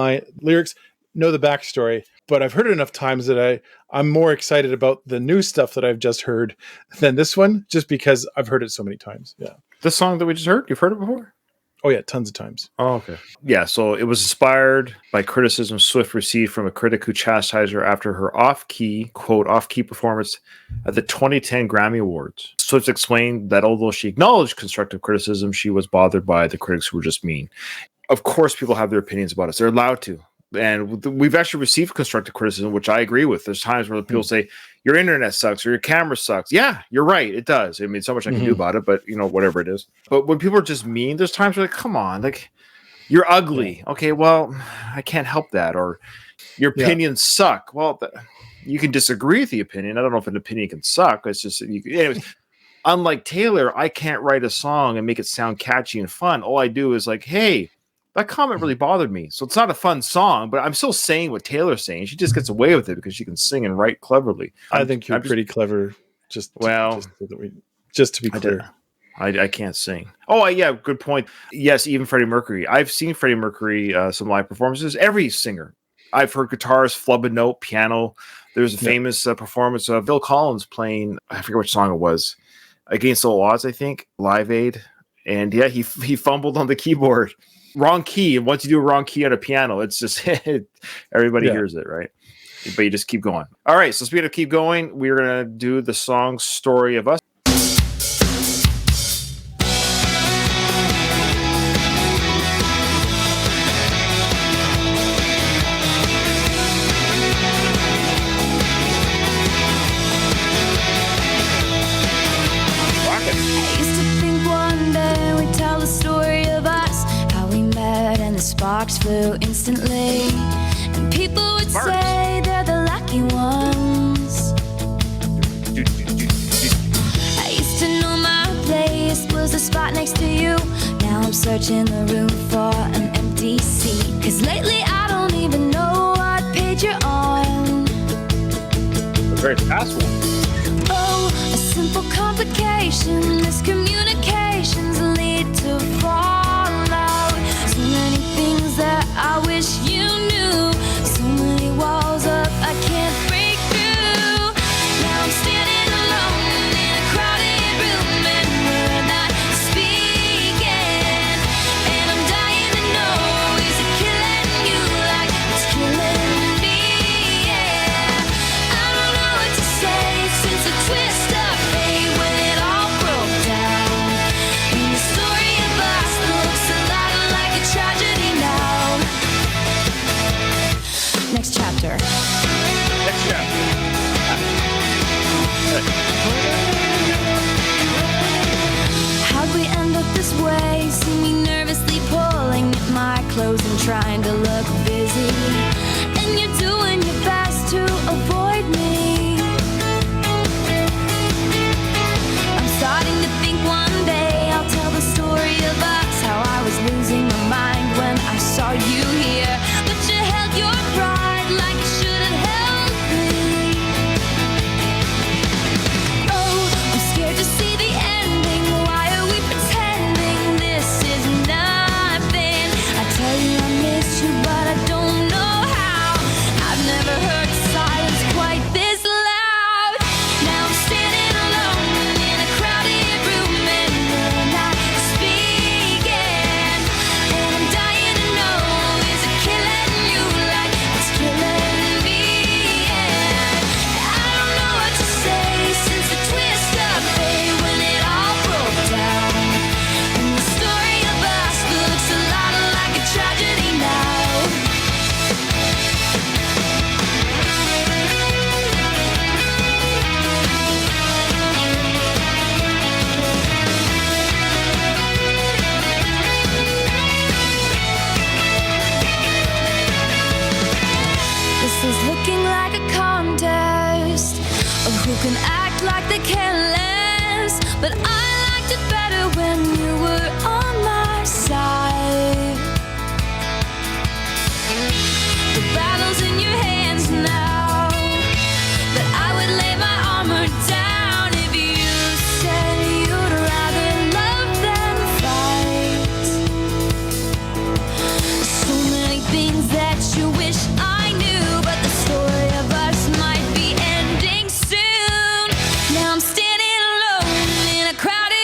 lyrics, know the backstory. But I've heard it enough times that I'm more excited about the new stuff that I've just heard than this one, just because I've heard it so many times. Yeah. This song that we just heard, you've heard it before? Oh yeah, tons of times. Oh, okay. Yeah, so it was inspired by criticism Swift received from a critic who chastised her after her off-key performance at the 2010 Grammy Awards. Swift explained that although she acknowledged constructive criticism, she was bothered by the critics who were just mean. Of course, people have their opinions about us. They're allowed to. And we've actually received constructive criticism, which I agree with. There's times where people say, your internet sucks or your camera sucks. Yeah, you're right. It does. I mean, so much I can do about it, but, whatever it is. But when people are just mean, there's times where, like, come on, like, you're ugly. Okay, well, I can't help that. Or your opinions suck. Well, you can disagree with the opinion. I don't know if an opinion can suck. It's just, anyways. Unlike Taylor, I can't write a song and make it sound catchy and fun. All I do is like, hey, that comment really bothered me. So it's not a fun song, but I'm still saying what Taylor's saying. She just gets away with it because she can sing and write cleverly. I think you're pretty clever. Just to be clear. I can't sing. Oh, yeah, good point. Yes, even Freddie Mercury. I've seen Freddie Mercury, some live performances. Every singer. I've heard guitars flub a note, piano. There's a famous performance of Phil Collins playing, I forget which song it was, Against All Odds, I think, Live Aid. And yeah, he fumbled on the keyboard. Wrong key. And once you do a wrong key on a piano, it's just everybody hears it, right? But you just keep going. All right. So speaking of keep going, we're going to do the song Story of Us. Sparks flew instantly, and people would say they're the lucky ones. I used to know my place was the spot next to you. Now I'm searching the room for an empty seat, 'cause lately I don't even know what page you're on. The very fast one. Oh, a simple complication, miscommunications lead to fallout. So many things that I wish you knew. So many walls up I can't break through. Now I'm standing alone in a crowded room, and we're not speaking. And I'm dying to know, is it killing you like it's killing me? Yeah, I don't know what to say since the twist of fate when it all broke down. And the story of us looks a lot like a tragedy now. Next chapter. Next chapter. How'd we end up this way? See me nervously pulling at my clothes and trying to look busy. And you're doing your best to avoid me. I'm starting to think one day I'll tell the story of us, how I was losing my mind when I saw you here. But you held your pride like you should have held me. Oh, I'm scared to see the ending. Why are we pretending this is nothing? I tell you I miss you, but I don't know how. I've never heard silence quite this loud. Now I'm standing alone in a crowded room, and we're not speaking. And I'm dying to know, is it killing you like it's killing me? Yeah, I don't know what to say since the twist of fate when it all broke down. And the story of us looks a lot like a tragedy now. This is looking like a contest of who can act like they can less. But I liked it better when you were on my side. The battle's in your hands now, but I would lay my armor down if you said you'd rather love than fight. So many things that you wish I knew, but the story of us might be ending soon. Now I'm standing alone in a crowded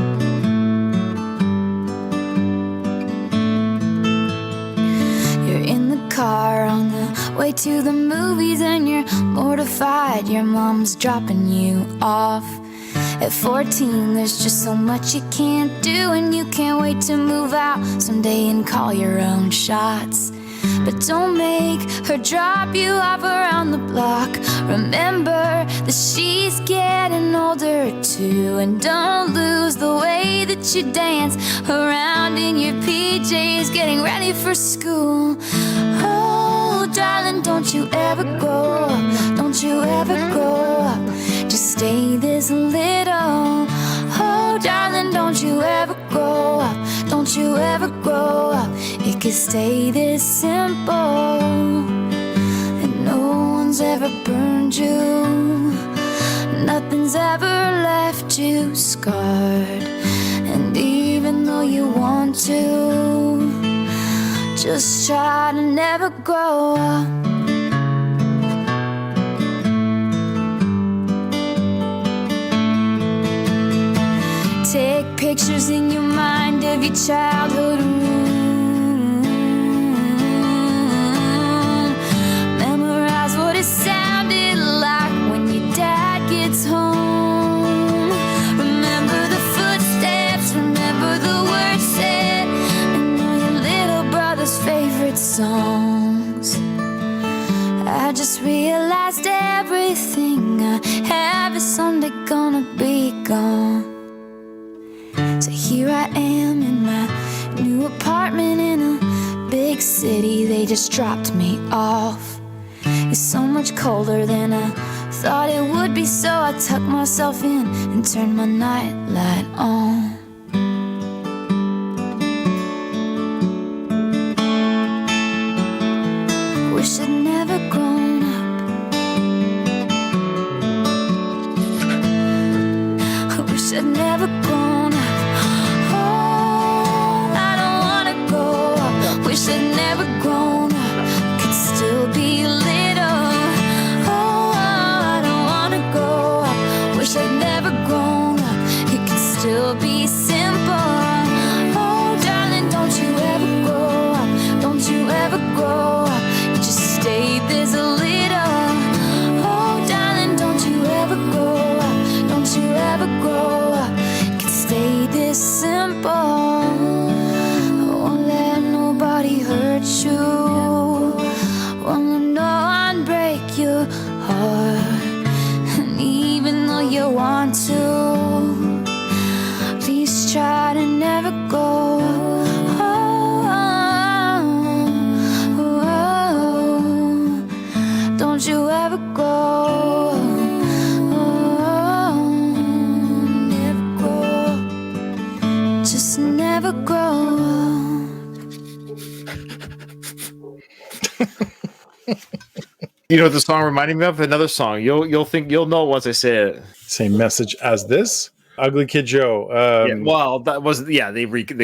to the movies and you're mortified your mom's dropping you off. At 14, there's just so much you can't do, and you can't wait to move out someday and call your own shots. But don't make her drop you off around the block. Remember that she's getting older too, and don't lose the way that you dance around in your PJs getting ready for school. Oh, darling, don't you ever grow up. Don't you ever grow up. Just stay this little. Oh, darling, don't you ever grow up. Don't you ever grow up. It could stay this simple. And no one's ever burned you. Nothing's ever left you scarred. And even though you want to, just try to never grow up. Take pictures in your mind of your childhood room. Memorize what it sounded like when your dad gets home. Remember the footsteps, remember the words said, and all your little brother's favorite songs. I just realized everything I have is someday gonna be gone. So here I am in my new apartment in a big city. They just dropped me off. It's so much colder than I thought it would be, so I tucked myself in and turned my nightlight on. Wish I'd never grown up. I wish I'd never grown up. Wish I'd never grown up, could still be little. Oh, I don't wanna grow up. Wish I'd never grown up, it could still be simple. Oh, darling, don't you ever grow up. Don't you ever grow up. Just stay this little. Oh, darling, don't you ever grow up. Don't you ever grow up. Could stay this simple. Nobody hurt you. Won't let no one break your heart. And even though you want to, please try to never go. Don't you ever go. Never grow. Just never grow. You know what the song reminded me of? Another song. You'll know once I say it. Same message as this. Ugly Kid Joe. Yeah, well, that was they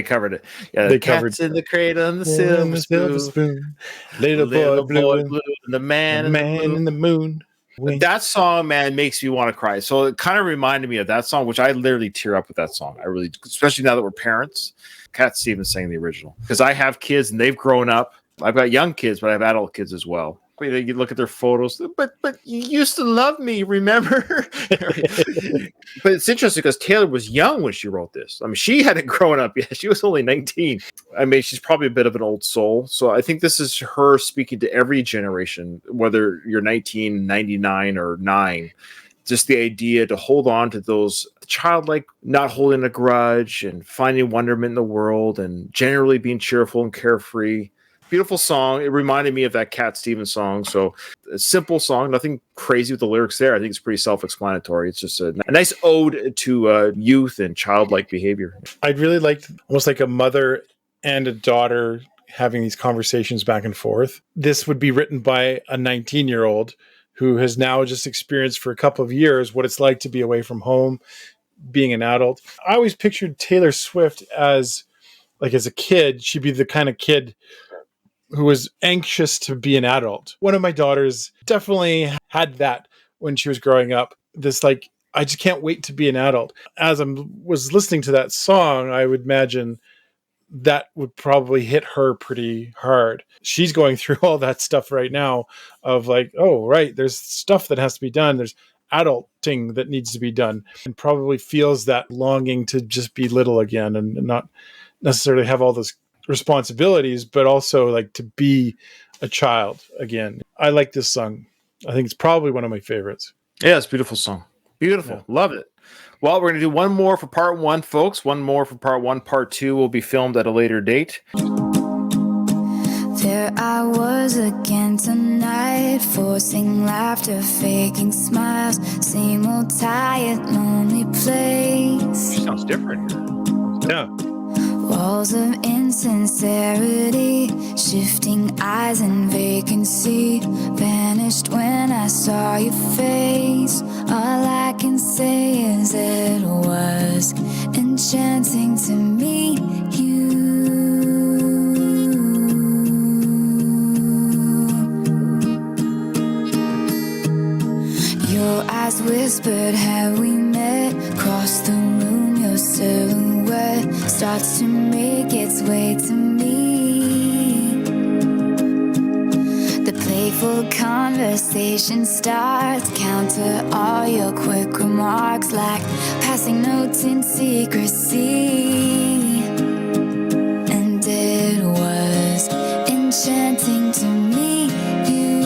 covered it. Yeah, they Cats covered in the Cradle and the Silver Spoon. Little boy blue, and the man in the moon. That song, man, makes me want to cry. So it kind of reminded me of that song, which I literally tear up with that song. I really, especially now that we're parents. Cat Stevens sang the original because I have kids and they've grown up. I've got young kids, but I have adult kids as well. You look at their photos, but you used to love me, remember? But it's interesting because Taylor was young when she wrote this. I mean, she hadn't grown up yet. She was only 19. I mean, she's probably a bit of an old soul. So I think this is her speaking to every generation, whether you're 19, 99, or 9. Just the idea to hold on to those childlike, not holding a grudge and finding wonderment in the world and generally being cheerful and carefree. Beautiful song. It reminded me of that Cat Stevens song. So a simple song, nothing crazy with the lyrics there. I think it's pretty self-explanatory. It's just a nice ode to youth and childlike behavior. I'd really liked almost like a mother and a daughter having these conversations back and forth. This would be written by a 19-year-old who has now just experienced for a couple of years what it's like to be away from home, being an adult. I always pictured Taylor Swift as a kid, she'd be the kind of kid who was anxious to be an adult. One of my daughters definitely had that when she was growing up. This I just can't wait to be an adult. As I was listening to that song, I would imagine that would probably hit her pretty hard. She's going through all that stuff right now of like, oh, right, there's stuff that has to be done. There's adulting that needs to be done, and probably feels that longing to just be little again and not necessarily have all those responsibilities, but also like to be a child again. I like this song. I think it's probably one of my favorites. Yeah, it's a beautiful song. Beautiful. Yeah. Love it. Well, we're going to do one more for part 1, folks. One more for part 1. Part 2 will be filmed at a later date. There I was again tonight, forcing laughter, faking smiles, same old tired, lonely place. She sounds different here. Yeah. Walls of insincerity, shifting eyes and vacancy, vanished when I saw your face. All I can say is it was enchanting to meet you. Your eyes whispered, have we met? Across the room, your silhouette starts to make its way to me. The playful conversation starts, counter all your quick remarks like passing notes in secrecy. And it was enchanting to meet you.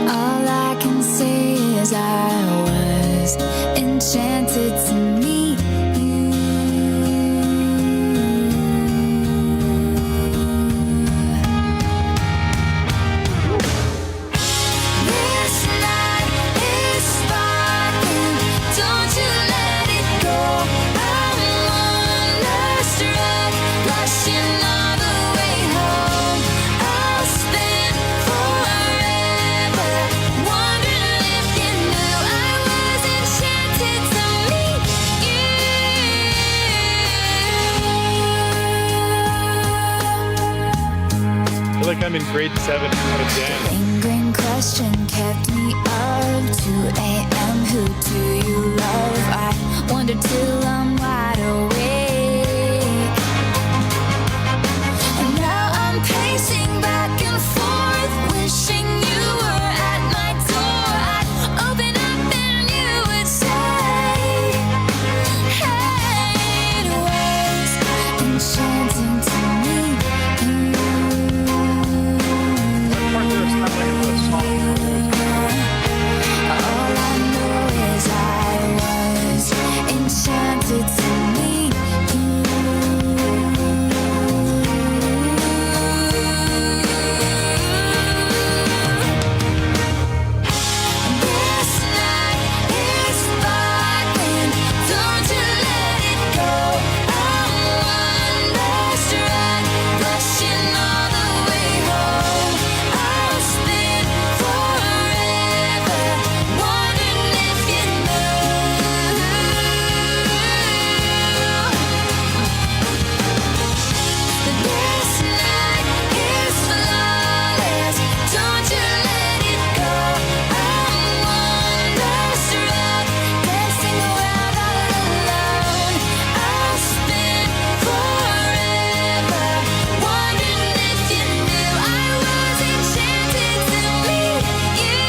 All I can say is I was enchanted to meet you. This night is sparkling, don't you let it go. I'm wonderstruck, blushing all the way home. I'll spend forever wondering if you knew I was enchanted to meet you. I feel like I'm in grade 7 at a dance. Lingering question kept me up 2 a.m. Who do you love? I wonder till I'm wide awake. And now I'm pacing back and forth, wishing you were at my door. I'd open up and you would say, hey, it was enchanting to meet you. All I know is I was enchanted to meet you. This night is sparkling, don't you let it go. I'm wonderstruck, blushing all the way home. I'll spend forever wondering if you knew. This night is flawless, don't you let it go. I'm wonderstruck, dancing around all alone. I'll spend forever wondering if you knew I was enchanted to meet you.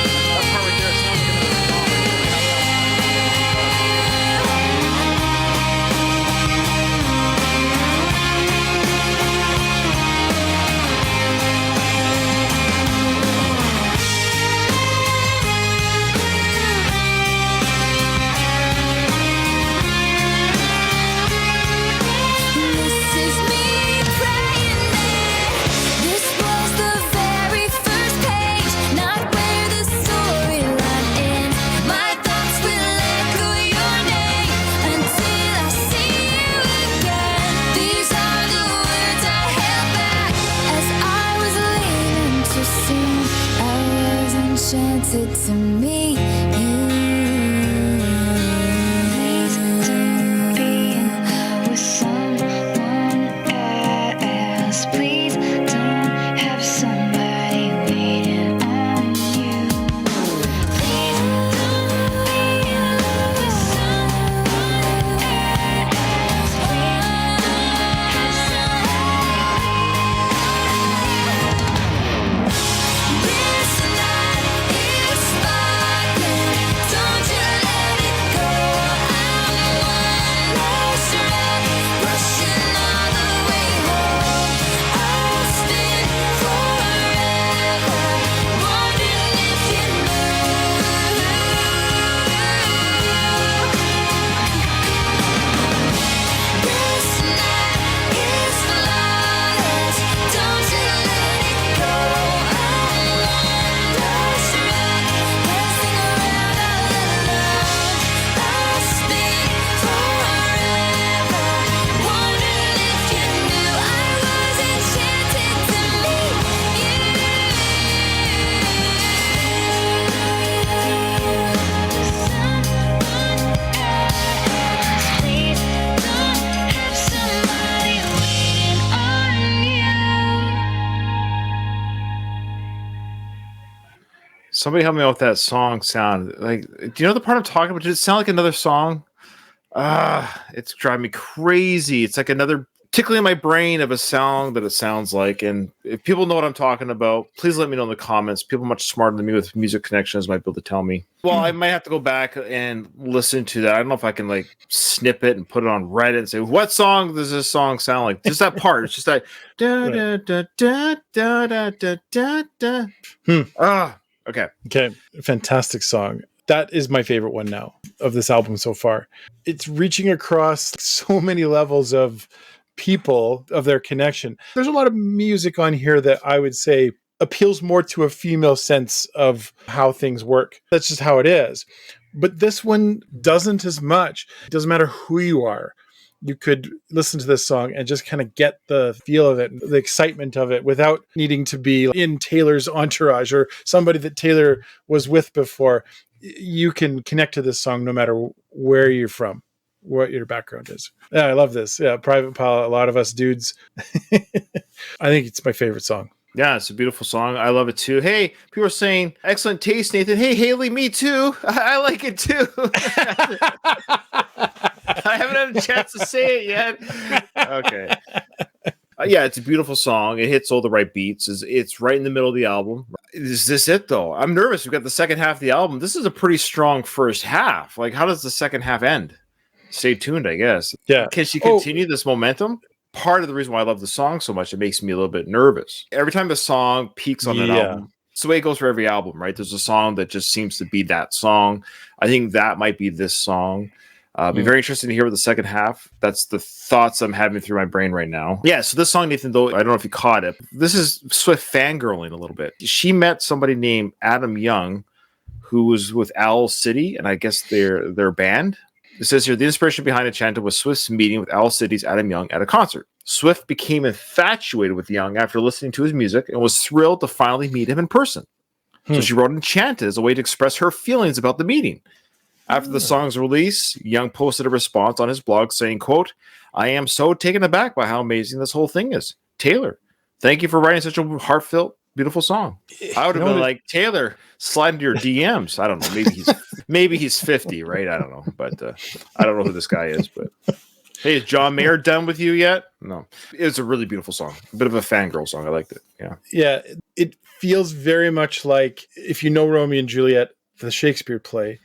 This is me praying that this was the very first page, not where the storyline ends. My thoughts will echo your name until I see you again. These are the words I held back as I was leaving to sing. I was enchanted to meet you. Please don't be in love with someone else. Please don't have somebody waiting on you. Please don't be in love with someone Somebody help me out with that song sound. Like, do you know the part I'm talking about? Does it sound like another song? It's driving me crazy. It's like another tickling in my brain of a sound that it sounds like. And if people know what I'm talking about, please let me know in the comments. People much smarter than me with music connections might be able to tell me. Well, I might have to go back and listen to that. I don't know if I can like snip it and put it on Reddit and say, what song does this song sound like? Just that part. It's just that da da da da da da da da. Okay. Okay. Fantastic song. That is my favorite one now of this album so far. It's reaching across so many levels of people, of their connection. There's a lot of music on here that I would say appeals more to a female sense of how things work. That's just how it is. But this one doesn't as much. It doesn't matter who you are. You could listen to this song and just kind of get the feel of it, the excitement of it, without needing to be in Taylor's entourage or somebody that Taylor was with before. You can connect to this song no matter where you're from, what your background is. Yeah, I love this. Yeah, Private Pile, a lot of us dudes. I think it's my favorite song. Yeah, it's a beautiful song. I love it too. Hey, people are saying, excellent taste, Nathan. Hey, Haley, me too. I like it too. I haven't had a chance to say it yet. Okay. Yeah, it's a beautiful song. It hits all the right beats. It's right in the middle of the album. Is this it, though? I'm nervous. We've got the second half of the album. This is a pretty strong first half. Like, how does the second half end? Stay tuned, I guess. Yeah. Can she continue this momentum? Part of the reason why I love the song so much, it makes me a little bit nervous. Every time the song peaks on an album, it's the way it goes for every album, right? There's a song that just seems to be that song. I think that might be this song. Be very interesting to hear what the second half. That's the thoughts I'm having through my brain right now. Yeah, so this song, Nathan, though, I don't know if you caught it. This is Swift fangirling a little bit. She met somebody named Adam Young, who was with Owl City, and I guess their band. It says here, the inspiration behind Enchanted was Swift's meeting with Owl City's Adam Young at a concert. Swift became infatuated with Young after listening to his music and was thrilled to finally meet him in person. So she wrote Enchanted as a way to express her feelings about the meeting. After the song's release, Young posted a response on his blog saying, quote, I am so taken aback by how amazing this whole thing is. Taylor, thank you for writing such a heartfelt, beautiful song. I would have been like, Taylor, slide into your DMs. I don't know. Maybe he's 50, right? I don't know. But I don't know who this guy is. But hey, is John Mayer done with you yet? No. It's a really beautiful song. A bit of a fangirl song. I liked it. Yeah. Yeah. It feels very much like, if you know Romeo and Juliet, the Shakespeare play.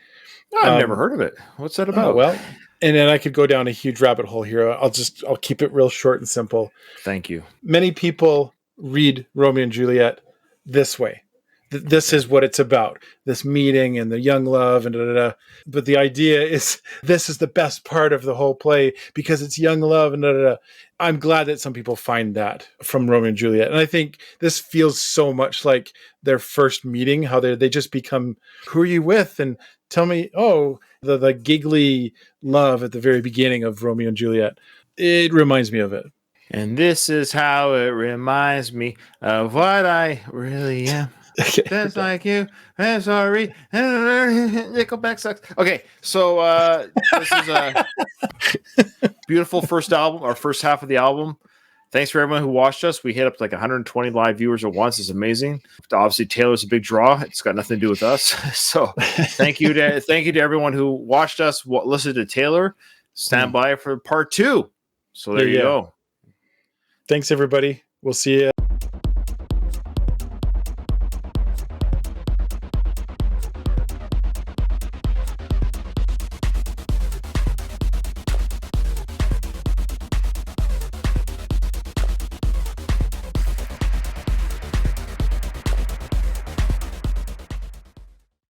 I've never heard of it. What's that about? Well, and then I could go down a huge rabbit hole here. I'll keep it real short and simple. Thank you. Many people read Romeo and Juliet this way. This is what it's about. This meeting and the young love and da-da-da. But the idea is this is the best part of the whole play because it's young love and da-da-da. I'm glad that some people find that from Romeo and Juliet. And I think this feels so much like their first meeting, how they just become, who are you with? And tell me, the giggly love at the very beginning of Romeo and Juliet. It reminds me of it. And this is how it reminds me of what I really am. That's like you. I'm sorry. Nickelback sucks. Okay, so this is a beautiful first album, our first half of the album. Thanks for everyone who watched us. We hit up like 120 live viewers at once. It's amazing. Obviously, Taylor's a big draw. It's got nothing to do with us. So thank you to everyone who watched us, listened to Taylor. Stand by for part 2. So there you go. Thanks, everybody. We'll see you.